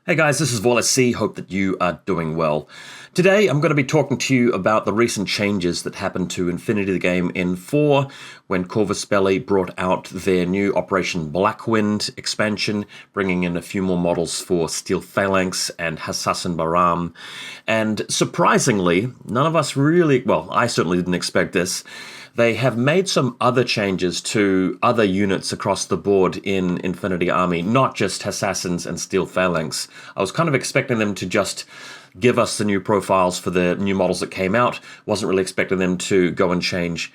Hey guys, this is VaulSC. Hope that you are doing well. Today I'm going to be talking to you about the recent changes that happened to Infinity the Game in 4 when Corvus Belli brought out their new Operation Blackwind expansion, bringing in a few more models for Steel Phalanx and Hassassin Baram. And surprisingly, none of us really, well, I certainly didn't expect this. They have made some other changes to other units across the board in Infinity Army, not just Assassins and Steel Phalanx. I was kind of expecting them to just give us the new profiles for the new models that came out. Wasn't really expecting them to go and change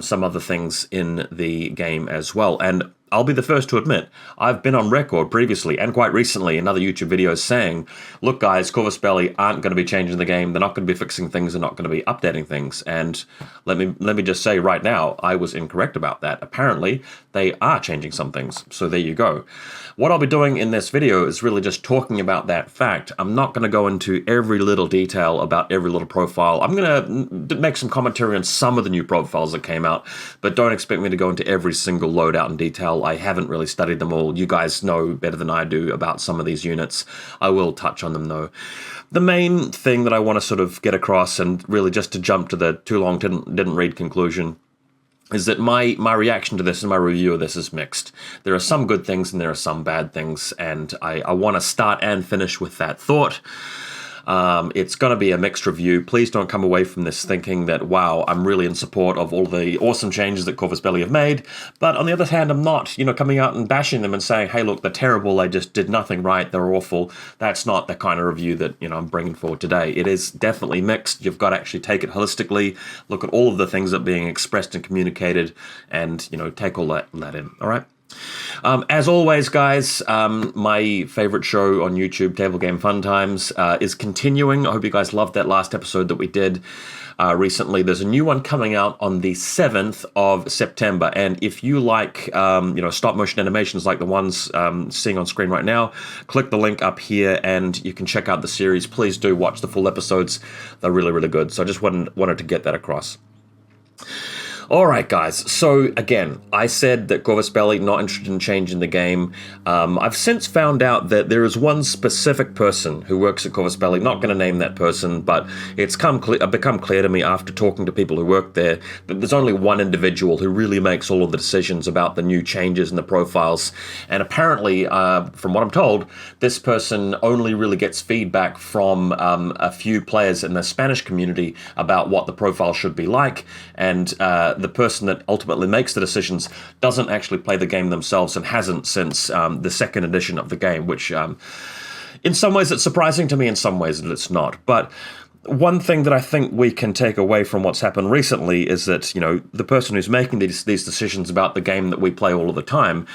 some other things in the game as well. And I'll be the first to admit, I've been on record previously and quite recently in other YouTube videos saying, look guys, Corvus Belli aren't going to be changing the game, they're not going to be fixing things, they're not going to be updating things. And let me just say right now, I was incorrect about that. Apparently, they are changing some things, so there you go. What I'll be doing in this video is really just talking about that fact. I'm not going to go into every little detail about every little profile. I'm going to make some commentary on some of the new profiles that came out, but don't expect me to go into every single loadout in detail. I haven't really studied them all. You guys know better than I do about some of these units. I will touch on them though. The main thing that I want to sort of get across, and really just to jump to the too long didn't read conclusion, is that my reaction to this and my review of this is mixed. There are some good things and there are some bad things, and I want to start and finish with that thought. It's going to be a mixed review. Please don't come away from this thinking that, wow, I'm really in support of all the awesome changes that Corvus Belli have made. But on the other hand, I'm not, coming out and bashing them and saying, hey, look, they're terrible. They just did nothing right. They're awful. That's not the kind of review that, I'm bringing forward today. It is definitely mixed. You've got to actually take it holistically, look at all of the things that are being expressed and communicated, and, take all that in. All right? As always, guys, my favorite show on YouTube, Table Game Fun Times, is continuing. I hope you guys loved that last episode that we did recently. There's a new one coming out on the 7th of September, and if you like, stop motion animations like the ones seeing on screen right now, click the link up here and you can check out the series. Please do watch the full episodes. They're really, really good. So I just wanted to get that across. Alright guys, so again, I said that Corvus Belli not interested in changing the game. I've since found out that there is one specific person who works at Corvus Belli, not going to name that person, but it's become clear to me after talking to people who work there that there's only one individual who really makes all of the decisions about the new changes in the profiles, and apparently, from what I'm told, this person only really gets feedback from a few players in the Spanish community about what the profile should be like, and the person that ultimately makes the decisions doesn't actually play the game themselves and hasn't since the second edition of the game, which in some ways it's surprising to me, in some ways that it's not. But one thing that I think we can take away from what's happened recently is that, the person who's making these decisions about the game that we play all of the time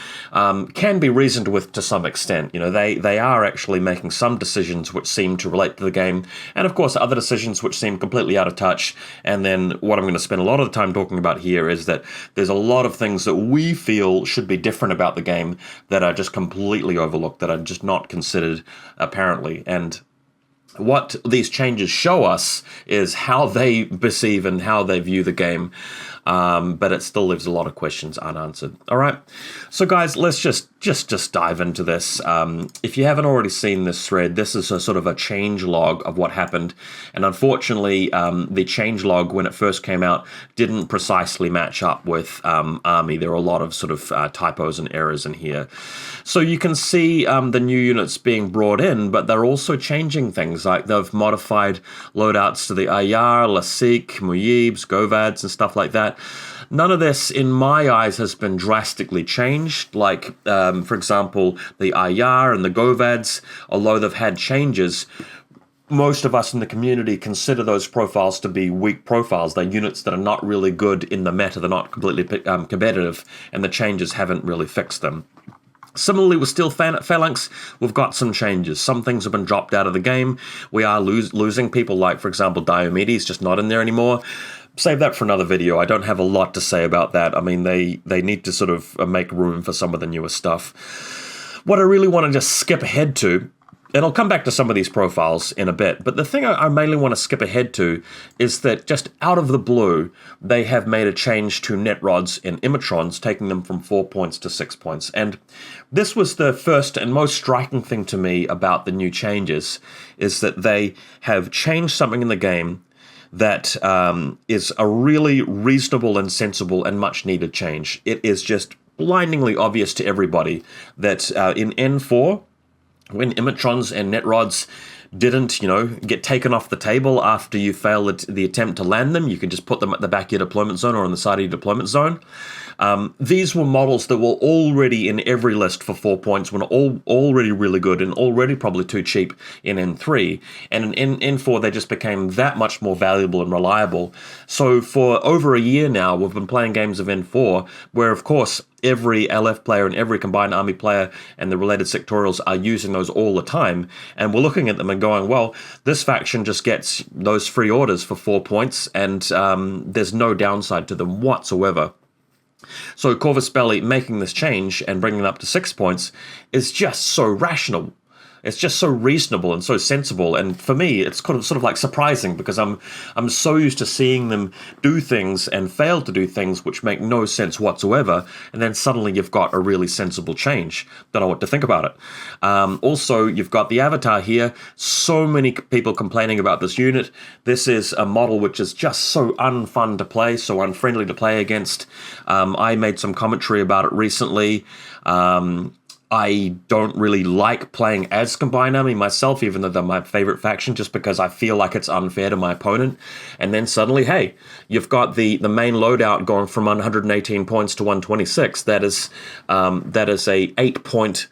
can be reasoned with to some extent. They are actually making some decisions which seem to relate to the game, and of course other decisions which seem completely out of touch. And then what I'm going to spend a lot of the time talking about here is that there's a lot of things that we feel should be different about the game that are just completely overlooked, that are just not considered, apparently. And what these changes show us is how they perceive and how they view the game, but it still leaves a lot of questions unanswered. All right, so guys, let's just dive into this. If you haven't already seen this thread, this is a sort of a change log of what happened, and unfortunately, the change log when it first came out didn't precisely match up with Army. There are a lot of sort of typos and errors in here. So you can see the new units being brought in, but they're also changing things, like they've modified loadouts to the Ayar, Lasik, Muyibs, Govads, and stuff like that. None of this, in my eyes, has been drastically changed. Like, for example, the Ayar and the Govads, although they've had changes, most of us in the community consider those profiles to be weak profiles. They're units that are not really good in the meta. They're not completely competitive, and the changes haven't really fixed them. Similarly, with Steel Phalanx, we've got some changes. Some things have been dropped out of the game. We are losing people like, for example, Diomedes, just not in there anymore. Save that for another video. I don't have a lot to say about that. I mean, they need to sort of make room for some of the newer stuff. What I really want to just skip ahead to And I'll come back to some of these profiles in a bit, but the thing I mainly want to skip ahead to is that just out of the blue, they have made a change to net rods and Imitrons, taking them from 4 points to 6 points. And this was the first and most striking thing to me about the new changes, is that they have changed something in the game that is a really reasonable and sensible and much needed change. It is just blindingly obvious to everybody that in N4, when Imitrons and net rods didn't, get taken off the table after you fail the attempt to land them, you can just put them at the back of your deployment zone or on the side of your deployment zone. These were models that were already in every list for 4 points, were already really good and already probably too cheap in N3. And in N4, they just became that much more valuable and reliable. So for over a year now, we've been playing games of N4 where, of course, every LF player and every combined army player and the related sectorials are using those all the time. And we're looking at them and going, well, this faction just gets those free orders for 4 points, and there's no downside to them whatsoever. So Corvus Belli making this change and bringing it up to 6 points is just so rational. It's just so reasonable and so sensible, and for me, it's kind of sort of like surprising, because I'm so used to seeing them do things and fail to do things which make no sense whatsoever, and then suddenly you've got a really sensible change. Don't know what to think about it. Also, you've got the avatar here. So many people complaining about this unit. This is a model which is just so unfun to play, so unfriendly to play against. I made some commentary about it recently. I don't really like playing as Combined Army myself, even though they're my favorite faction, just because I feel like it's unfair to my opponent. And then suddenly, hey, you've got the main loadout going from 118 points to 126. That is a 8-point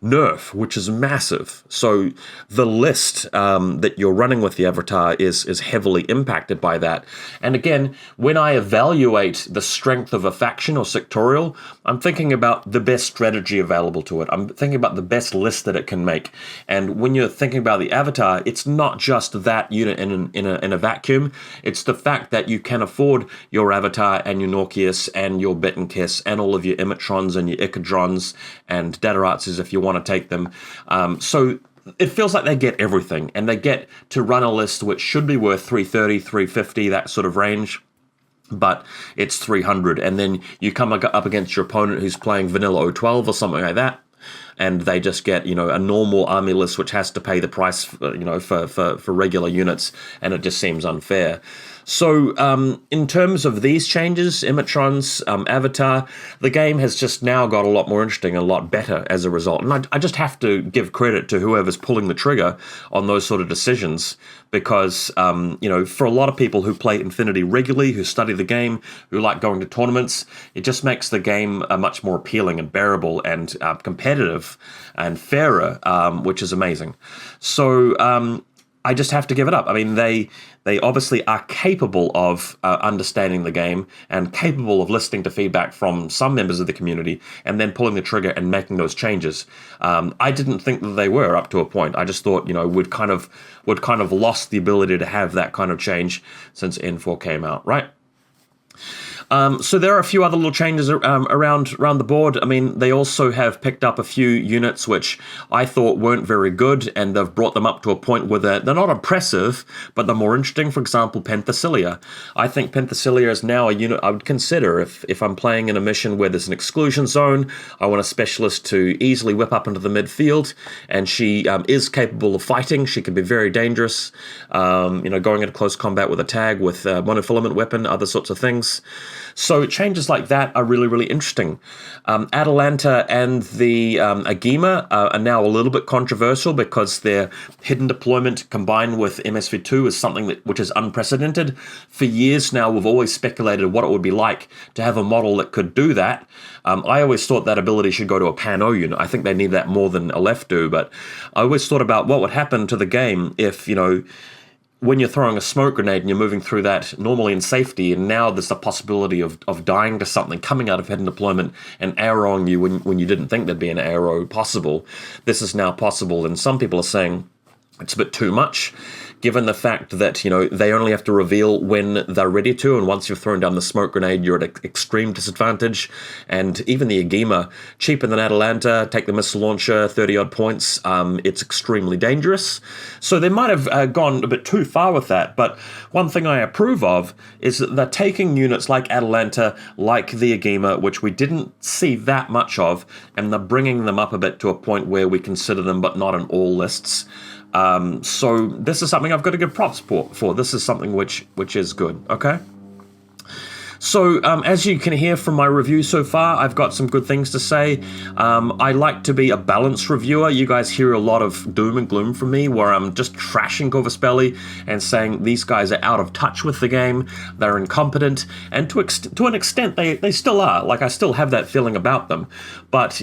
nerf, which is massive. So the list that you're running with the avatar is heavily impacted by that. And again, when I evaluate the strength of a faction or sectorial, I'm thinking about the best strategy available to it. I'm thinking about the best list that it can make. And when you're thinking about the avatar, it's not just that unit in a vacuum. It's the fact that you can afford your avatar and your Norkius and your Bit and Kiss and all of your Imitrons and your Icadrons and Datarazes if you want to take them. So it feels like they get everything, and they get to run a list which should be worth 330, 350, that sort of range, but it's 300, and then you come up against your opponent who's playing vanilla 012 or something like that, and they just get, a normal army list which has to pay the price, for regular units, and it just seems unfair. So in terms of these changes, Imitron's avatar, the game has just now got a lot more interesting, a lot better as a result. And I just have to give credit to whoever's pulling the trigger on those sort of decisions, because, for a lot of people who play Infinity regularly, who study the game, who like going to tournaments, it just makes the game much more appealing and bearable and competitive and fairer, which is amazing. So I just have to give it up. I mean, they obviously are capable of understanding the game and capable of listening to feedback from some members of the community and then pulling the trigger and making those changes. I didn't think that they were up to a point. I just thought, we'd kind of lost the ability to have that kind of change since N4 came out, right? So there are a few other little changes around the board. I mean, they also have picked up a few units which I thought weren't very good, and they've brought them up to a point where they're not oppressive, but they're more interesting. For example, Penthesilia. I think Penthesilia is now a unit I would consider if I'm playing in a mission where there's an exclusion zone. I want a specialist to easily whip up into the midfield, and she is capable of fighting. She can be very dangerous, going into close combat with a tag, with a monofilament weapon, other sorts of things. So changes like that are really, really interesting. Atalanta and the Agema are now a little bit controversial because their hidden deployment combined with MSV2 is something which is unprecedented. For years now, we've always speculated what it would be like to have a model that could do that. I always thought that ability should go to a Pan-O unit. I think they need that more than a left do, but I always thought about what would happen to the game if, when you're throwing a smoke grenade and you're moving through that normally in safety, and now there's the possibility of dying to something coming out of hidden deployment and arrowing you when you didn't think there'd be an arrow possible. This is now possible, and some people are saying It's a bit too much, given the fact that, they only have to reveal when they're ready to, and once you've thrown down the smoke grenade, you're at an extreme disadvantage. And even the Agema, cheaper than Atalanta, take the missile launcher, 30-odd points, it's extremely dangerous. So they might have gone a bit too far with that, but one thing I approve of is that they're taking units like Atalanta, like the Agema, which we didn't see that much of, and they're bringing them up a bit to a point where we consider them, but not in all lists. So this is something I've got to give props for. This is something which is good, okay? So, as you can hear from my review so far, I've got some good things to say. I like to be a balanced reviewer. You guys hear a lot of doom and gloom from me, where I'm just trashing Corvus and saying these guys are out of touch with the game, they're incompetent, and to an extent, they still are. Like, I still have that feeling about them. But,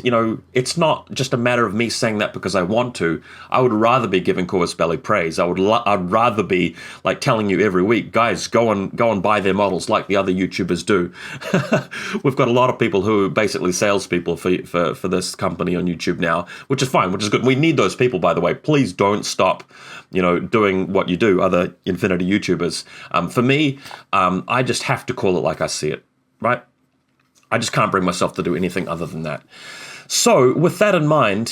it's not just a matter of me saying that because I want to. I would rather be giving Corvus praise. I'd rather be, like, telling you every week, guys, go and buy their models like the other YouTubers do. We've got a lot of people who are basically salespeople for this company on YouTube now, which is fine, which is good. We need those people, by the way. Please don't stop, doing what you do, other Infinity YouTubers. For me, I just have to call it like I see it, right? I just can't bring myself to do anything other than that. So, with that in mind,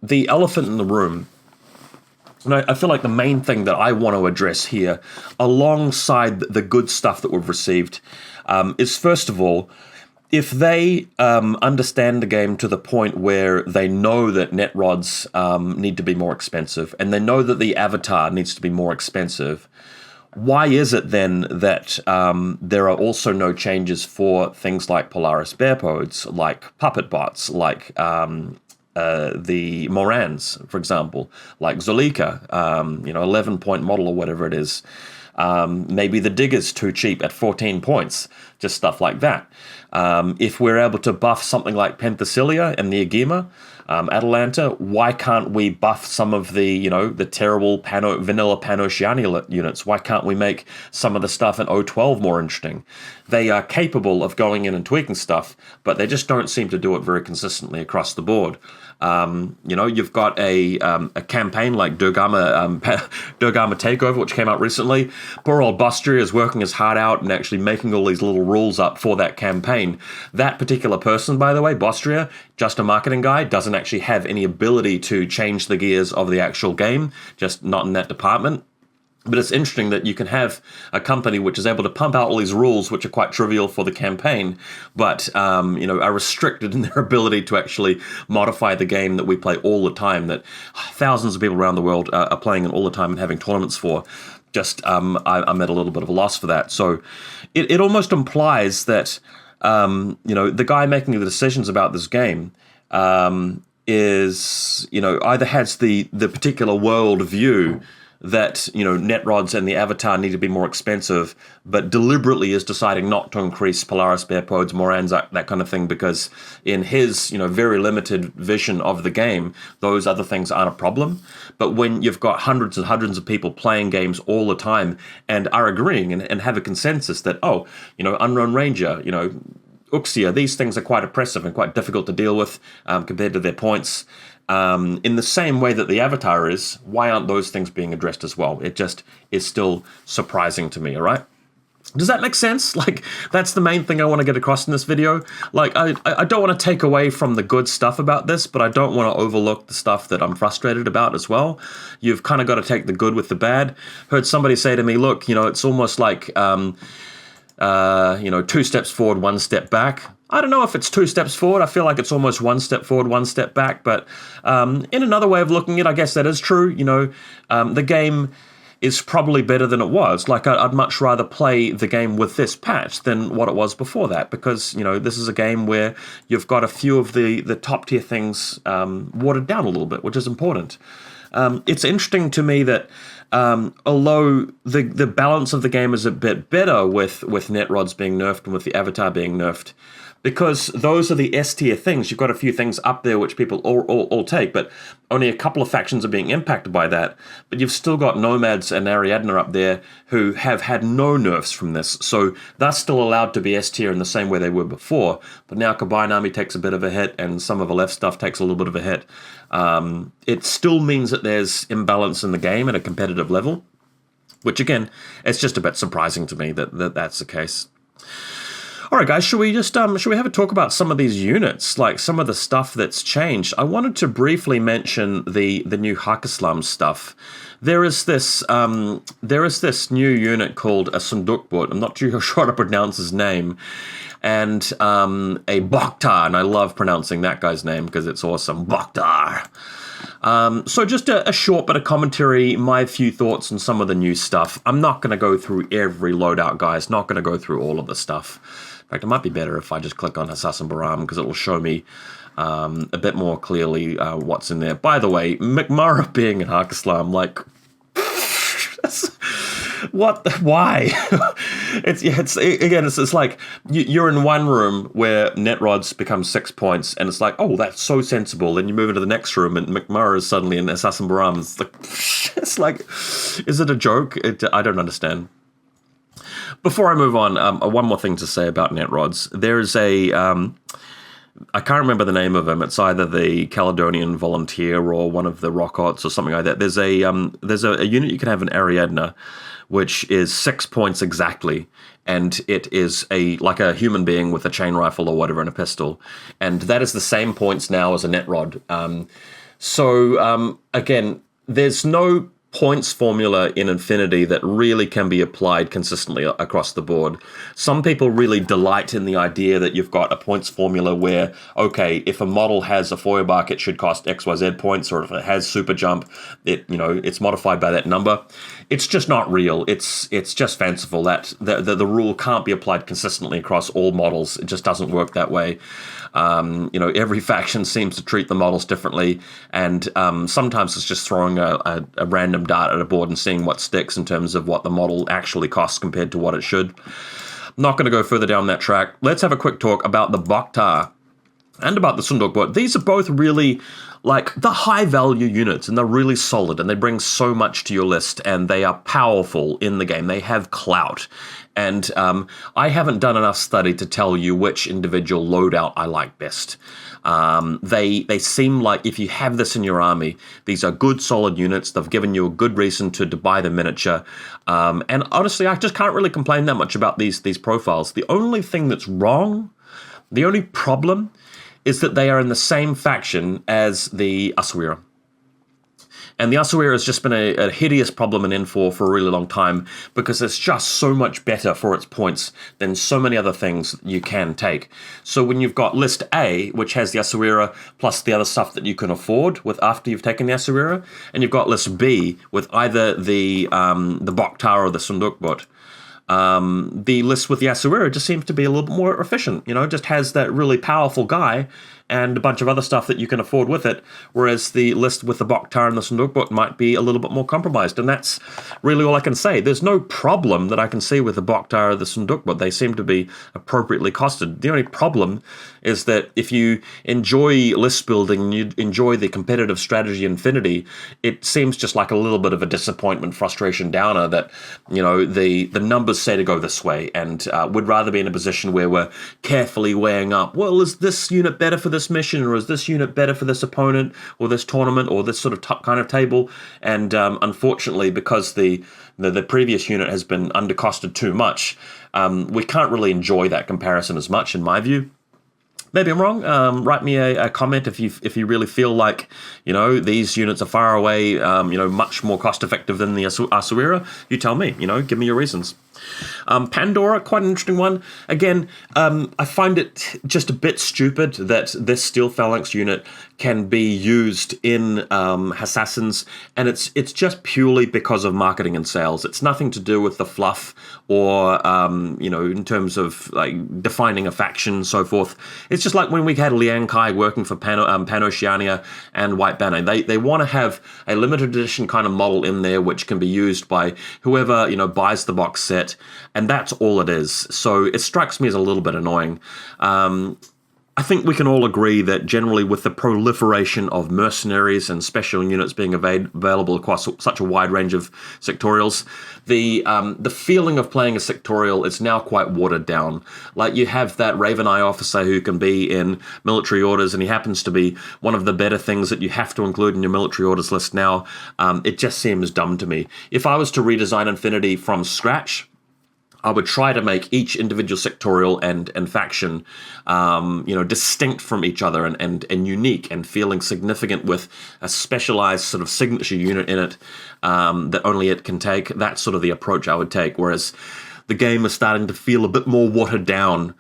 the elephant in the room, and I feel like the main thing that I want to address here, alongside the good stuff that we've received, is first of all, if they understand the game to the point where they know that net rods need to be more expensive, and they know that the avatar needs to be more expensive, why is it then that there are also no changes for things like Polaris Bearpods, like Puppet Bots, like the Morans, for example, like Zolika, 11-point model or whatever it is. Maybe the Digger's too cheap at 14 points, just stuff like that. If we're able to buff something like Penthesilea and the Agema, Atalanta, why can't we buff some of the, the terrible vanilla Panosiani units? Why can't we make some of the stuff in 012 more interesting? They are capable of going in and tweaking stuff, but they just don't seem to do it very consistently across the board. You've got a campaign like Durgama Takeover, which came out recently. Poor old Bostria is working his heart out and actually making all these little rules up for that campaign. That particular person, by the way, Bostria, just a marketing guy, doesn't actually have any ability to change the gears of the actual game, just not in that department. But it's interesting that you can have a company which is able to pump out all these rules, which are quite trivial for the campaign, but are restricted in their ability to actually modify the game that we play all the time, that thousands of people around the world are playing it all the time and having tournaments for. Just I'm at a little bit of a loss for that. So it almost implies that the guy making the decisions about this game is either has the particular world view that net rods and the avatar need to be more expensive, but deliberately is deciding not to increase Polaris Bearpods, Morans, that kind of thing, because in his very limited vision of the game, those other things aren't a problem. But when you've got hundreds and hundreds of people playing games all the time and are agreeing and have a consensus that Unknown Ranger, Uxia, these things are quite oppressive and quite difficult to deal with compared to their points. In the same way that the avatar is, why aren't those things being addressed as well? It just is still surprising to me, all right? Does that make sense? Like, that's the main thing I want to get across in this video. Like, I don't want to take away from the good stuff about this, but I don't want to overlook the stuff that I'm frustrated about as well. You've kind of got to take the good with the bad. Heard somebody say to me, look, it's almost like, 2 steps forward, 1 step back. I don't know if it's 2 steps forward. I feel like it's almost 1 step forward, 1 step back. But in another way of looking at it, I guess that is true. The game is probably better than it was. Like, I'd much rather play the game with this patch than what it was before that, because, this is a game where you've got a few of the top tier things watered down a little bit, which is important. It's interesting to me that although the balance of the game is a bit better with net rods being nerfed and with the avatar being nerfed, because those are the S tier things. You've got a few things up there which people all take, but only a couple of factions are being impacted by that. But you've still got Nomads and Ariadna up there who have had no nerfs from this, so they're still allowed to be S tier in the same way they were before. But now Combined Army takes a bit of a hit, and some of the left stuff takes a little bit of a hit. It still means that there's imbalance in the game at a competitive level, which again, it's just a bit surprising to me that that's the case. All right, guys, should we have a talk about some of these units, like some of the stuff that's changed? I wanted to briefly mention the new Hakislam stuff. There is this new unit called a Sundukbut. I'm not too sure how to pronounce his name, and a Bakhtar, and I love pronouncing that guy's name because it's awesome, Bakhtar. So just a short bit of commentary, my few thoughts on some of the new stuff. I'm not going to go through every loadout, guys. Not going to go through all of the stuff. In fact, it might be better if I just click on Assassin Baram because it will show me a bit more clearly what's in there. By the way, McMurrough being in Hakislam, like, what? Why? It's like you're in one room where net rods become 6 points, and it's like, oh, that's so sensible. Then you move into the next room, and McMurrough is suddenly in Assassin Baram. It's like, is it a joke? I don't understand. Before I move on, one more thing to say about net rods. There's a I can't remember the name of him. It's either the Caledonian Volunteer or one of the Rockots or something like that. There's a unit you can have in Ariadna, which is 6 points exactly, and it is like a human being with a chain rifle or whatever and a pistol, and that is the same points now as a net rod. Again, there's no points formula in Infinity that really can be applied consistently across the board. Some people really delight in the idea that you've got a points formula where, okay, if a model has a Feuerbach, it should cost XYZ points, or if it has super jump, it's modified by that number. It's just not real. It's just fanciful. That the rule can't be applied consistently across all models. It just doesn't work that way. Every faction seems to treat the models differently, and sometimes it's just throwing a random dart at a board and seeing what sticks in terms of what the model actually costs compared to what it should. Not going to go further down that track. Let's have a quick talk about the Bakhtar and about the Sundukbut. These are both really like the high value units, and they're really solid, and they bring so much to your list, and they are powerful in the game. They have clout. And I haven't done enough study to tell you which individual loadout I like best. They seem like if you have this in your army, these are good, solid units. They've given you a good reason to buy the miniature. And honestly, I just can't really complain that much about these profiles. The only thing that's wrong, the only problem, is that they are in the same faction as the Asawira. And the Asawira has just been a hideous problem in N4 for a really long time because it's just so much better for its points than so many other things you can take. So when you've got list A, which has the Asawira plus the other stuff that you can afford with after you've taken the Asawira, and you've got list B with either the Bakhtar or the Sundukbut, the list with the Asawira just seems to be a little bit more efficient, just has that really powerful guy and a bunch of other stuff that you can afford with it, whereas the list with the Bakhtar and the Sundukbut might be a little bit more compromised, and that's really all I can say. There's no problem that I can see with the Bakhtar or the Sundukbut. They seem to be appropriately costed. The only problem is that if you enjoy list building, you enjoy the competitive strategy Infinity, it seems just like a little bit of a disappointment, frustration downer that, the numbers say to go this way, and would rather be in a position where we're carefully weighing up, well, is this unit better for this mission, or is this unit better for this opponent, or this tournament, or this sort of kind of table? And unfortunately, because the previous unit has been undercosted too much, we can't really enjoy that comparison as much, in my view. Maybe I'm wrong. Write me a comment if you really feel like these units are far away, much more cost effective than the Asawira. You tell me. Give me your reasons. Pandora, quite an interesting one. Again, I find it just a bit stupid that this Steel Phalanx unit can be used in Assassins, and it's just purely because of marketing and sales. It's nothing to do with the fluff or in terms of like defining a faction and so forth. It's just like when we had Liang Kai working for Pan-Oceania and White Banner. They want to have a limited edition kind of model in there which can be used by whoever buys the box set hit, and that's all it is. So it strikes me as a little bit annoying. I think we can all agree that generally with the proliferation of mercenaries and special units being available across such a wide range of sectorials, the feeling of playing a sectorial is now quite watered down. Like, you have that Raven Eye officer who can be in military orders, and he happens to be one of the better things that you have to include in your military orders list now. It just seems dumb to me. If I was to redesign Infinity from scratch, I would try to make each individual sectorial and faction, distinct from each other and unique and feeling significant with a specialized sort of signature unit in it that only it can take. That's sort of the approach I would take, whereas the game is starting to feel a bit more watered down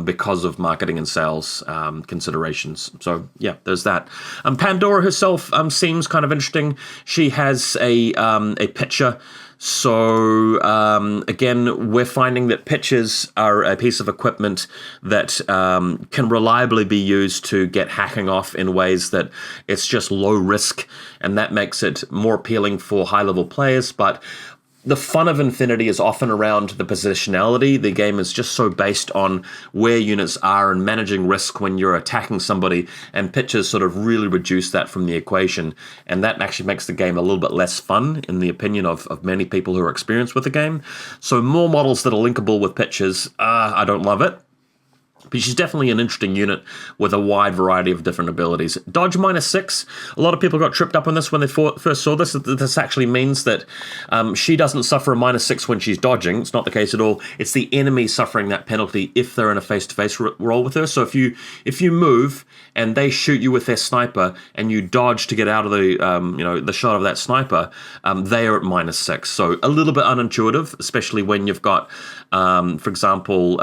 because of marketing and sales considerations. So yeah, there's that. Pandora herself seems kind of interesting. She has a pitcher. So again, we're finding that pitchers are a piece of equipment that can reliably be used to get hacking off in ways that it's just low risk, and that makes it more appealing for high-level players. But the fun of Infinity is often around the positionality. The game is just so based on where units are and managing risk when you're attacking somebody, and pitchers sort of really reduce that from the equation, and that actually makes the game a little bit less fun in the opinion of many people who are experienced with the game. So more models that are linkable with pitchers, I don't love it. But she's definitely an interesting unit with a wide variety of different abilities. Dodge -6. A lot of people got tripped up on this when they first saw this. This actually means that she doesn't suffer a -6 when she's dodging. It's not the case at all. It's the enemy suffering that penalty if they're in a face-to-face roll with her. So if you move and they shoot you with their sniper and you dodge to get out of the shot of that sniper, they are at -6. So a little bit unintuitive, especially when you've got, for example,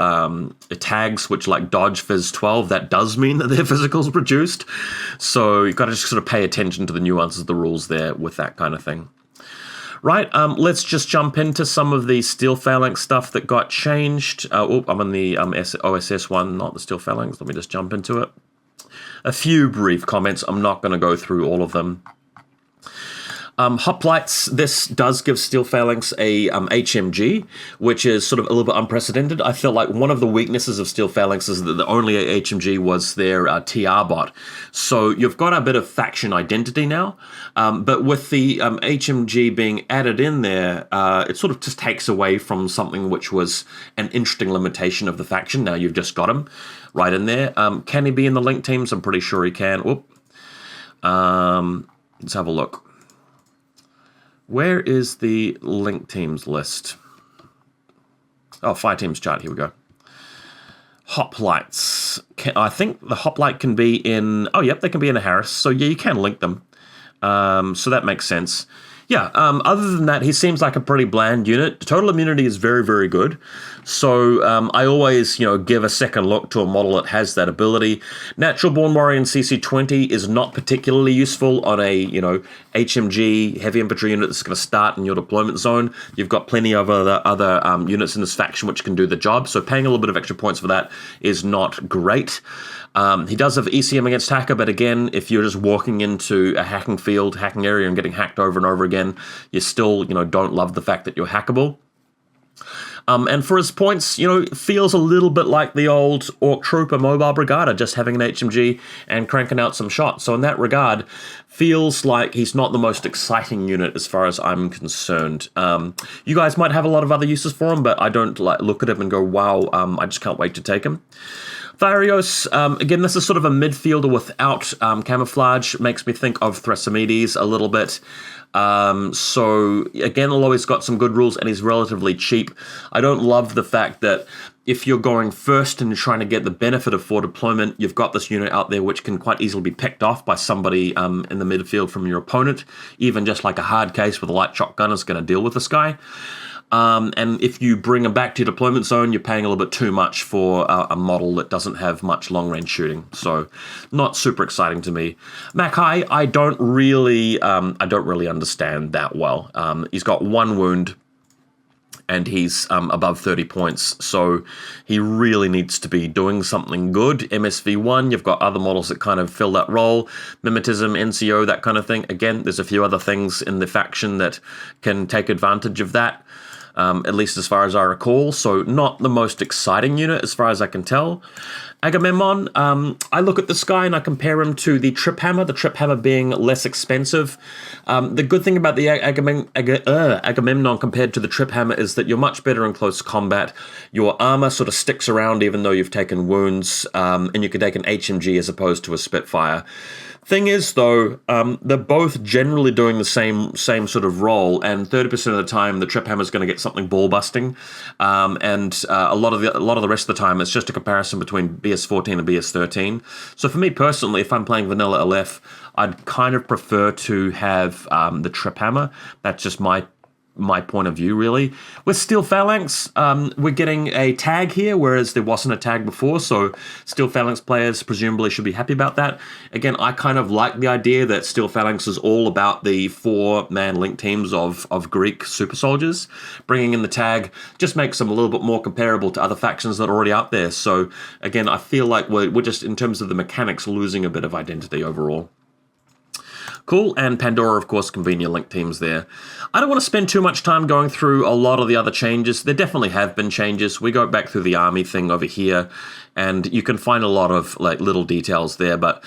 tags which like dodge phys 12, that does mean that their physical's reduced. So you've got to just sort of pay attention to the nuances of the rules there with that kind of thing. Right, let's just jump into some of the Steel Phalanx stuff that got changed. I'm in the OSS one, not the Steel Phalanx. Let me just jump into it. A few brief comments. I'm not going to go through all of them. Hoplites, this does give Steel Phalanx a HMG, which is sort of a little bit unprecedented. I feel like one of the weaknesses of Steel Phalanx is that the only HMG was their TR bot. So you've got a bit of faction identity now, but with the HMG being added in there, it sort of just takes away from something which was an interesting limitation of the faction. Now you've just got him right in there. Can he be in the link teams? I'm pretty sure he can. Let's have a look. Where is the link teams list? Oh, fire teams chart. Here we go. Hoplites. I think the hoplite can be in... Oh, yep, they can be in a Harris. So, yeah, you can link them. So that makes sense. Yeah, other than that, he seems like a pretty bland unit. Total immunity is very, very good. So I always, give a second look to a model that has that ability. Natural Born Warrior in CC20 is not particularly useful on a, HMG, heavy infantry unit that's going to start in your deployment zone. You've got plenty of other units in this faction which can do the job. So paying a little bit of extra points for that is not great. He does have ECM against Hacker, but again, if you're just walking into a hacking field, hacking area, and getting hacked over and over again, you still, don't love the fact that you're hackable. And for his points, it feels a little bit like the old Orc Trooper Mobile Brigada, just having an HMG and cranking out some shots. So in that regard, feels like he's not the most exciting unit as far as I'm concerned. You guys might have a lot of other uses for him, but I don't look at him and go, wow, I just can't wait to take him. Tharios, again, this is sort of a midfielder without camouflage. Makes me think of Thrasymedes a little bit. So, again, although he's got some good rules and he's relatively cheap, I don't love the fact that if you're going first and you're trying to get the benefit of forward deployment, you've got this unit out there which can quite easily be picked off by somebody in the midfield from your opponent. Even just like a hard case with a light shotgun is going to deal with this guy. And if you bring him back to your deployment zone, you're paying a little bit too much for a model that doesn't have much long-range shooting. So, not super exciting to me. Mackay, I don't really understand that well. He's got 1 wound, and he's above 30 points, so he really needs to be doing something good. MSV1, you've got other models that kind of fill that role. Mimetism, NCO, that kind of thing. Again, there's a few other things in the faction that can take advantage of that. at least as far as I recall, so not the most exciting unit as far as I can tell. Agamemnon, I look at this guy and I compare him to the Trip Hammer being less expensive. The good thing about the Agamemnon compared to the Trip Hammer is that you're much better in close combat. Your armor sort of sticks around even though you've taken wounds, and you can take an HMG as opposed to a Spitfire. Thing is, though, they're both generally doing the same sort of role, and 30% of the time, the Trip Hammer is going to get something ball busting, and a lot of the rest of the time, it's just a comparison between BS14 and BS13. So for me personally, if I'm playing vanilla LF, I'd kind of prefer to have the Trip Hammer. That's just my point of view, really. With Steel Phalanx, we're getting a tag here, whereas there wasn't a tag before, so Steel Phalanx players presumably should be happy about that. Again, I kind of like the idea that Steel Phalanx is all about the 4-man link teams of Greek super soldiers. Bringing in the tag just makes them a little bit more comparable to other factions that are already out there. So again, I feel like we're just, in terms of the mechanics, losing a bit of identity overall. Cool, and Pandora, of course, convenient link teams there. I don't want to spend too much time going through a lot of the other changes. There definitely have been changes. We go back through the army thing over here, and you can find a lot of like little details there. But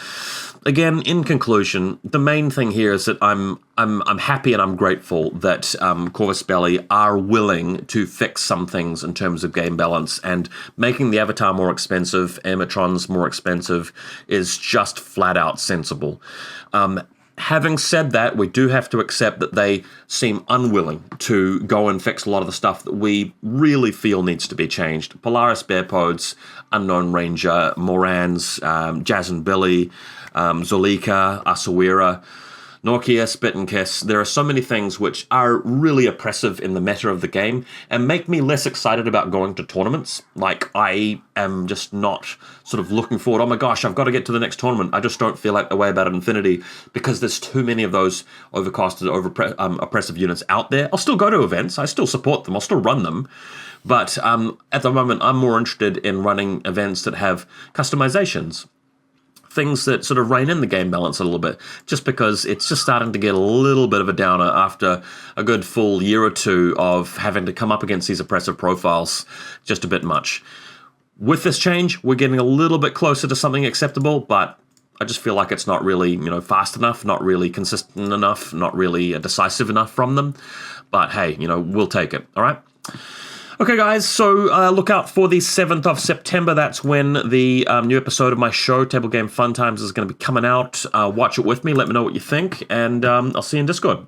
again, in conclusion, the main thing here is that I'm happy and I'm grateful that Corvus Belli are willing to fix some things in terms of game balance, and making the Avatar more expensive, Animatrons more expensive, is just flat out sensible. Having said that, we do have to accept that they seem unwilling to go and fix a lot of the stuff that we really feel needs to be changed. Polaris Bearpods, Unknown Ranger, Morans, Jazz and Billy, Zolika, Asawira, Nokia, Spit and Kiss. There are so many things which are really oppressive in the meta of the game and make me less excited about going to tournaments. Like, I am just not sort of looking forward, oh my gosh, I've got to get to the next tournament. I just don't feel like the way about Infinity because there's too many of those overcosted, oppressive units out there. I'll still go to events. I still support them. I'll still run them. But at the moment, I'm more interested in running events that have customizations. Things that sort of rein in the game balance a little bit, just because it's just starting to get a little bit of a downer after a good full year or two of having to come up against these oppressive profiles just a bit much. With this change, we're getting a little bit closer to something acceptable, but I just feel like it's not really, fast enough, not really consistent enough, not really decisive enough from them. But hey, we'll take it, all right? Okay, guys, so look out for the 7th of September. That's when the new episode of my show, Table Game Fun Times, is going to be coming out. Watch it with me. Let me know what you think, and I'll see you in Discord.